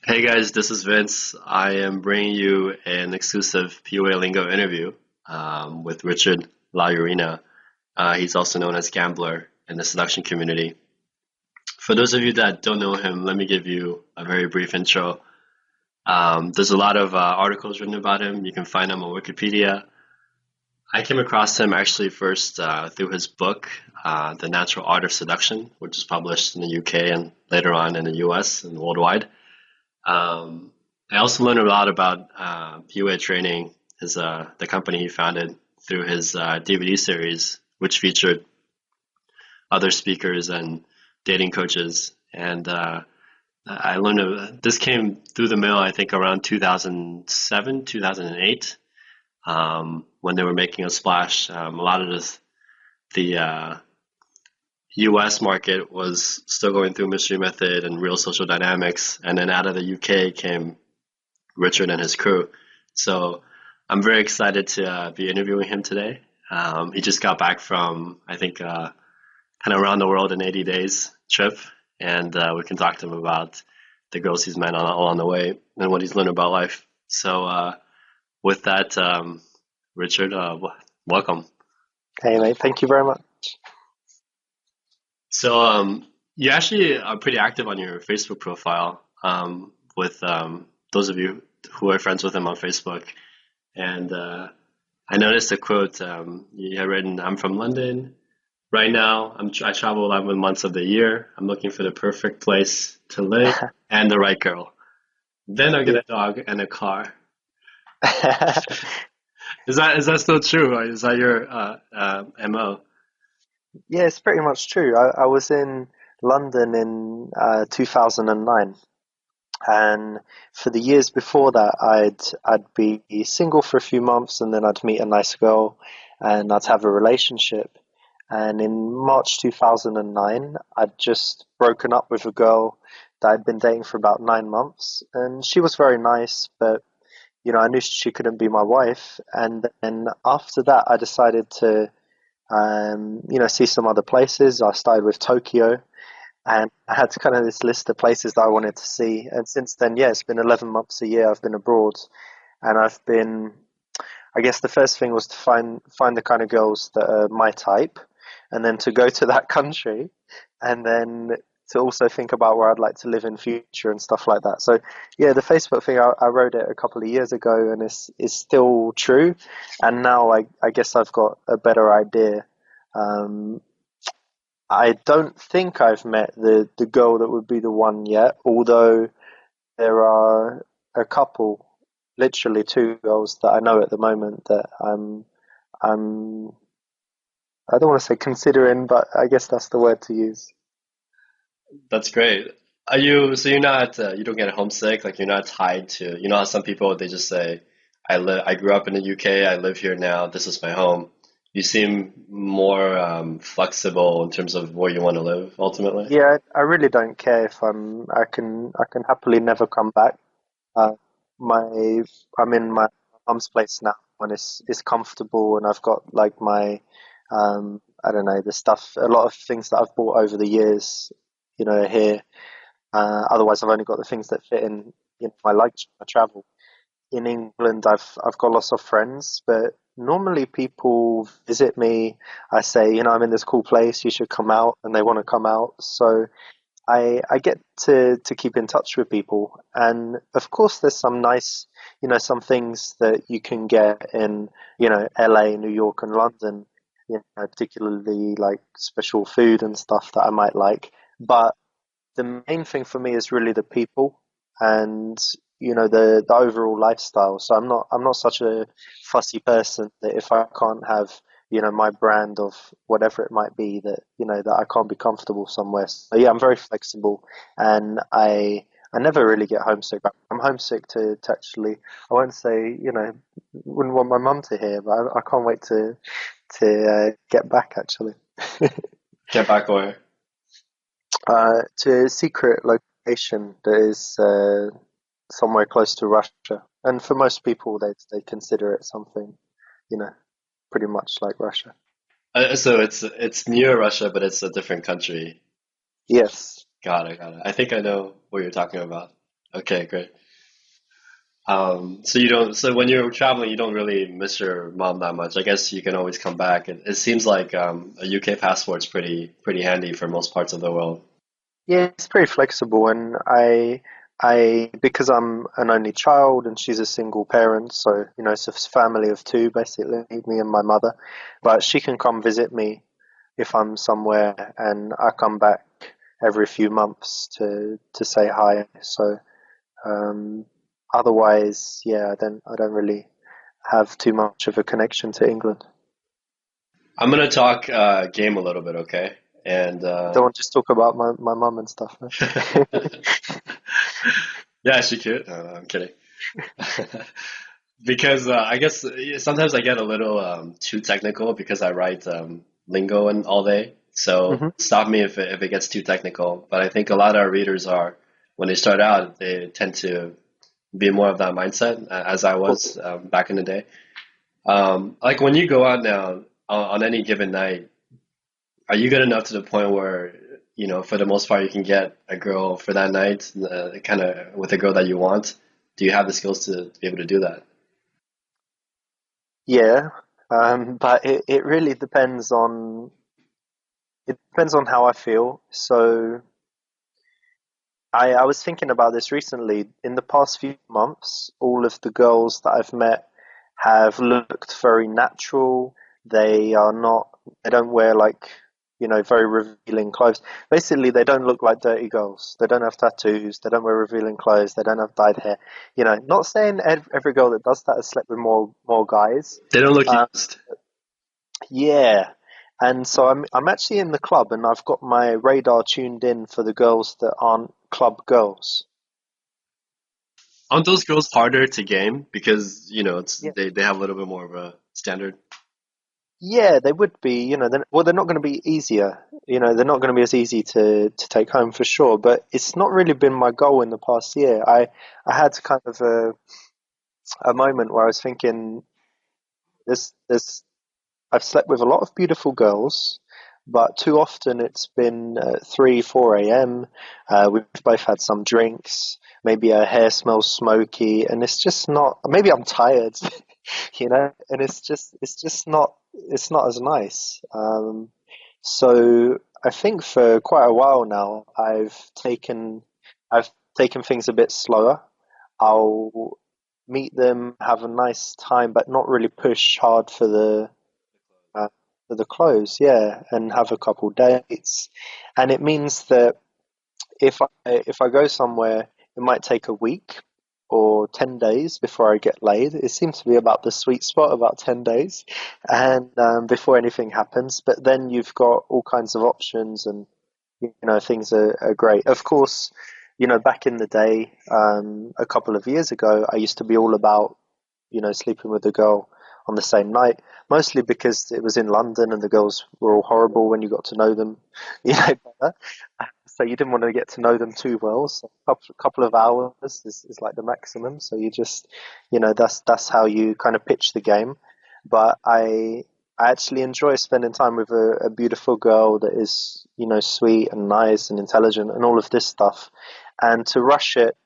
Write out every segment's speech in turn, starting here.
Hey guys, this is Vince. I am bringing you an exclusive PUA Lingo interview with Richard Ruina. He's also known as Gambler in the seduction community. For those of you that don't know him, let me give you a very brief intro. There's a lot of articles written about him. You can find him on Wikipedia. I came across him actually first through his book, The Natural Art of Seduction, which was published in the UK and later on in the US and worldwide. I also learned a lot about PUA training, the company he founded through his DVD series, which featured other speakers and dating coaches. And I learned this came through the mail, I think, around 2007, 2008, when they were making a splash. A lot of the US market was still going through Mystery Method and Real Social Dynamics, and then out of the UK came Richard and his crew. So I'm very excited to be interviewing him today. He just got back from, I think, kind of around the world in 80 days trip, and we can talk to him about the girls he's met along the way and what he's learned about life. So with that, Richard, welcome. Hey mate, thank you very much. So you actually are pretty active on your Facebook profile with those of you who are friends with him on Facebook. And I noticed a quote you had written, "I'm from London. Right now, I travel 11 months of the year. I'm looking for the perfect place to live and the right girl. Then I'll get Yeah. a dog and a car." Is that still true? Or is that your MO? Yeah, it's pretty much true. I was in London in 2009, and for the years before that, I'd be single for a few months, and then I'd meet a nice girl, and I'd have a relationship. And in March 2009, I'd just broken up with a girl that I'd been dating for about 9 months, and she was very nice, but I knew she couldn't be my wife. And then after that, I decided to, see some other places. I started with Tokyo, and I had kind of this list of places that I wanted to see. And since then, yeah, it's been 11 months a year I've been abroad, and I've been. I guess the first thing was to find the kind of girls that are my type, and then to go to that country, and then to also think about where I'd like to live in future and stuff like that. So yeah, the Facebook thing, I wrote it a couple of years ago, and it's still true. And now I guess I've got a better idea. Um, I don't think I've met the girl that would be the one yet, although there are a couple, literally two girls that I know at the moment that I'm I don't want to say considering, but I guess that's the word to use. That's great. You're not, you don't get homesick, like you're not tied to, how some people, they just say, I grew up in the UK, I live here now, this is my home. You seem more flexible in terms of where you want to live ultimately. Yeah, I really don't care if I can happily never come back. Uh, my I'm in my mum's place now, and it's comfortable, and I've got like my I don't know, the stuff, a lot of things that I've bought over the years, here. Otherwise, I've only got the things that fit in my luggage when I travel. In England, I've got lots of friends, but normally people visit me. I say, I'm in this cool place, you should come out, and they want to come out. So I get to keep in touch with people, and of course, there's some nice, some things that you can get in, LA, New York, and London. Particularly like special food and stuff that I might like. But the main thing for me is really the people and the overall lifestyle. So I'm not such a fussy person that if I can't have my brand of whatever it might be that that I can't be comfortable somewhere. So yeah, I'm very flexible, and I never really get homesick. I'm homesick to actually, I won't say, wouldn't want my mum to hear, but I can't wait to get back actually. Get back where? To a secret location that is somewhere close to Russia. And for most people, they consider it something, you know, pretty much like Russia. So it's near Russia, but it's a different country. Yes. Got it, got it. I think I know what you're talking about. Okay, great. So you don't, so when you're traveling, you don't really miss your mom that much. I guess you can always come back. It seems like a UK passport's pretty handy for most parts of the world. Yeah, it's pretty flexible, and because I'm an only child and she's a single parent, so it's a family of two basically, me and my mother. But she can come visit me if I'm somewhere, and I come back every few months to say hi. So um, otherwise, yeah, I don't really have too much of a connection to England. I'm gonna talk game a little bit, okay? And I don't want to just talk about my mum and stuff. No? yeah, she could. I'm kidding. Because I guess sometimes I get a little too technical because I write lingo and all day. So hmm stop me if it gets too technical. But I think a lot of our readers are, when they start out, they tend to be more of that mindset, as I was back in the day. Like when you go out now on any given night, are you good enough to the point where, for the most part, you can get a girl for that night, kind of with a girl that you want? Do you have the skills to be able to do that? Yeah, but it really depends on how I feel. So I was thinking about this recently. In the past few months, all of the girls that I've met have looked very natural. They are not, they don't wear like, very revealing clothes. Basically, they don't look like dirty girls. They don't have tattoos. They don't wear revealing clothes. They don't have dyed hair. Not saying every girl that does that has slept with more guys. They don't look Uh, used. yeah. And so I'm actually in the club and I've got my radar tuned in for the girls that aren't club girls. Aren't those girls harder to game because Yeah. they have a little bit more of a standard? Yeah, they would be, well, they're not going to be easier. They're not going to be as easy to take home for sure, but it's not really been my goal in the past year. I had kind of a moment where I was thinking this I've slept with a lot of beautiful girls, but too often it's been 3, 4 a.m. We've both had some drinks. Maybe her hair smells smoky, and it's just not. Maybe I'm tired, and it's not as nice. So I think for quite a while now, I've taken things a bit slower. I'll meet them, have a nice time, but not really push hard uh, for the close, yeah, and have a couple dates. And it means that if I go somewhere, it might take a week or 10 days before I get laid. It seems to be about the sweet spot, about 10 days, and before anything happens. But then you've got all kinds of options, and things are great. Of course, back in the day, a couple of years ago, I used to be all about sleeping with a girl on the same night, mostly because it was in London and the girls were all horrible when you got to know them, better. So you didn't want to get to know them too well. So a couple of hours is like the maximum. So you just, that's how you kind of pitch the game. But I actually enjoy spending time with a beautiful girl that is, sweet and nice and intelligent and all of this stuff. And to rush it,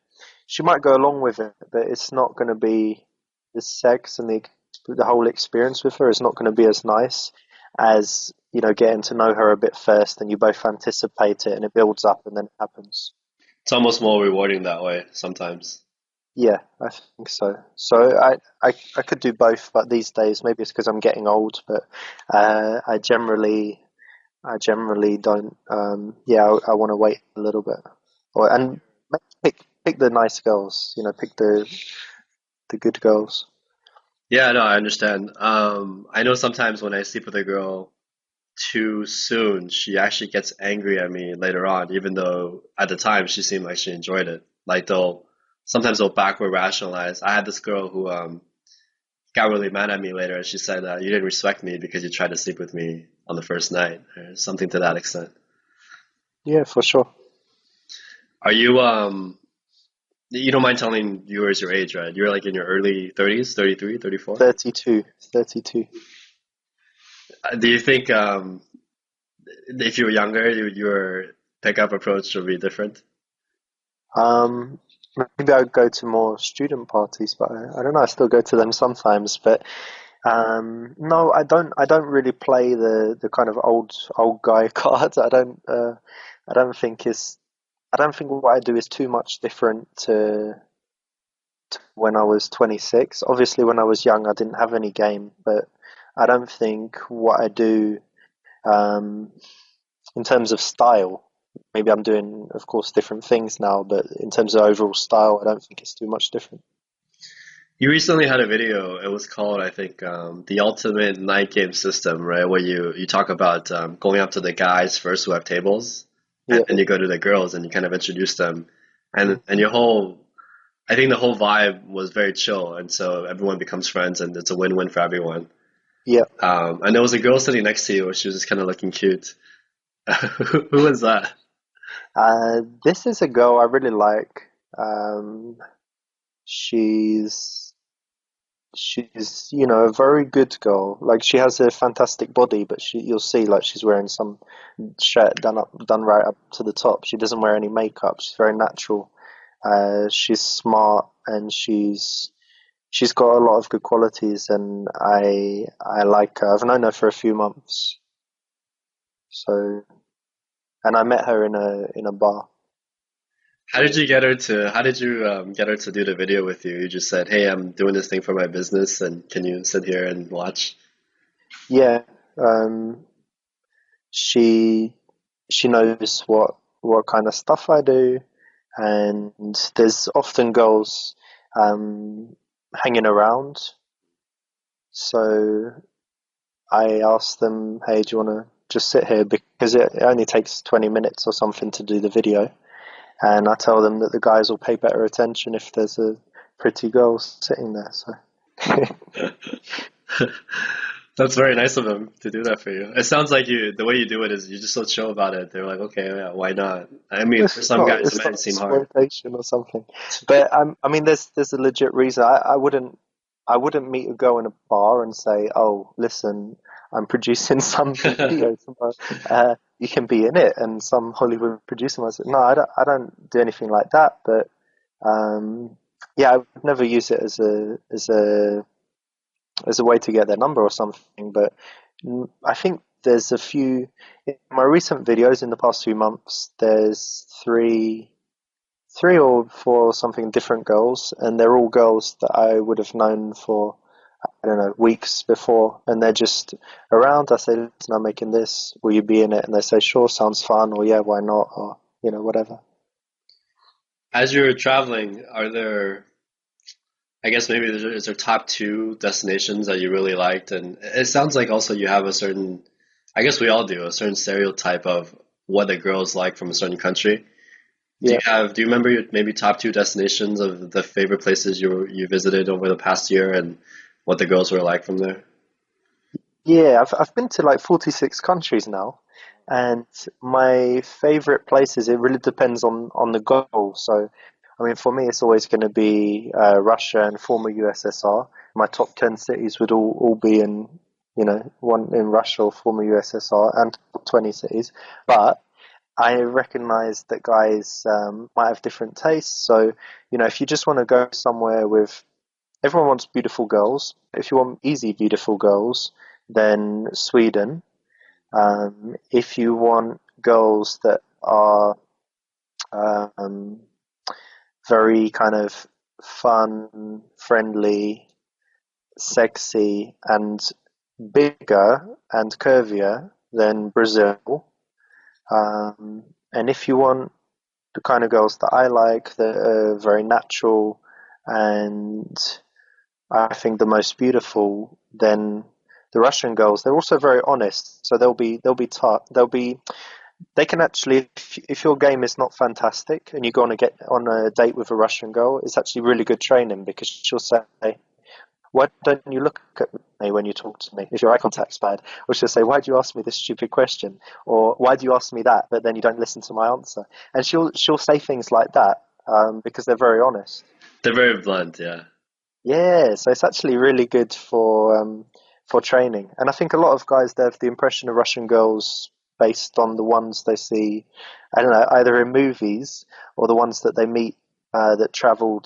she might go along with it, but it's not going to be the sex and the whole experience with her is not going to be as nice as getting to know her a bit first, and you both anticipate it, and it builds up, and then it happens. It's almost more rewarding that way sometimes. Yeah, I think so. So I could do both, but these days maybe it's because I'm getting old, but I generally don't. Yeah, I want to wait a little bit, and pick the nice girls. Pick the good girls. Yeah, no, I understand. I know sometimes when I sleep with a girl too soon, she actually gets angry at me later on, even though at the time she seemed like she enjoyed it. Like sometimes they'll backward rationalize. I had this girl who got really mad at me later, and she said that you didn't respect me because you tried to sleep with me on the first night, or something to that extent. Yeah, for sure. Are you don't mind telling viewers your age, right? You're like in your early 30s, 33, 34? 32, 32. Do you think if you were younger, your pickup approach would be different? Maybe I would go to more student parties, but I don't know. I still go to them sometimes, but no, I don't. I don't really play the kind of old guy cards. I don't think it's. I don't think what I do is too much different to when I was 26. Obviously, when I was young, I didn't have any game, but I don't think what I do um, in terms of style. Maybe I'm doing, of course, different things now, but in terms of overall style, I don't think it's too much different. You recently had a video. It was called, I think, the Ultimate Night Game System, right? Where you talk about going up to the guys first who have tables, and Yeah. then you go to the girls and you kind of introduce them, Mm. and your whole, I think the whole vibe was very chill, and so everyone becomes friends, and it's a win-win for everyone. Yeah. And there was a girl sitting next to you, where she was just kind of looking cute. Who was that? This is a girl I really like. Um, she's she's a very good girl. Like she has a fantastic body, but you'll see like she's wearing some shirt done right up to the top. She doesn't wear any makeup. She's very natural. She's smart and she's got a lot of good qualities, and I like her. I've known her for a few months, so and I met her in a bar. How did you get her to do the video with you? You just said, "Hey, I'm doing this thing for my business, and can you sit here and watch?" Yeah, um, she she knows what kind of stuff I do, and there's often girls um, hanging around. So I ask them, "Hey, do you want to just sit here?" Because it only takes 20 minutes or something to do the video, and I tell them that the guys will pay better attention if there's a pretty girl sitting there. So That's very nice of them to do that for you. It sounds like the way you do it is you're just so chill about it. They're like, okay, yeah, why not? I mean, for some guys, it it's might not seem hard. exploitation or something. But I mean, there's a legit reason. I wouldn't meet a girl in a bar and say, "Oh, listen, I'm producing some video tomorrow. You can be in it." And some Hollywood producer might say, "No, I don't do anything like that." But um, yeah, I would never use it as a way to get their number or something. But I think there's a few in my recent videos in the past few months. There's three or four something different girls, and they're all girls that I would have known for I don't know weeks before, and they're just around. I say, "Listen, I'm making this. Will you be in it?" And they say, "Sure, sounds fun," or "Yeah, why not?" or whatever. As you're traveling, are there, I guess maybe is there top two destinations that you really liked? And it sounds like also you have a certain, I guess we all do, a certain stereotype of what a girl is like from a certain country. Yeah. Do you remember your maybe top two destinations of the favorite places you visited over the past year and what the girls were like from there? Yeah, I've been to like 46 countries now, and my favorite places, it really depends on the goal. So, I mean, for me, it's always going to be Russia and former USSR. My top 10 cities would all be one in Russia or former USSR, and top 20 cities. But I recognize that guys might have different tastes. So, if you just want to go somewhere with everyone wants beautiful girls. If you want easy, beautiful girls, then Sweden. If you want girls that are um, very kind of fun, friendly, sexy, and bigger and curvier, then Brazil. And if you want the kind of girls that I like, that are very natural and I think the most beautiful, then the Russian girls, they're also very honest. So they can actually, if your game is not fantastic and you go on get on a date with a Russian girl, it's actually really good training because she'll say, "Why don't you look at me when you talk to me? If your eye contact's bad," or she'll say, "Why do you ask me this stupid question?" Or "Why do you ask me that, but then you don't listen to my answer?" And she'll say things like that because they're very honest. They're very blunt, yeah. Yeah, so it's actually really good for training. And I think a lot of guys they have the impression of Russian girls based on the ones they see, I don't know, either in movies or the ones that they meet that travelled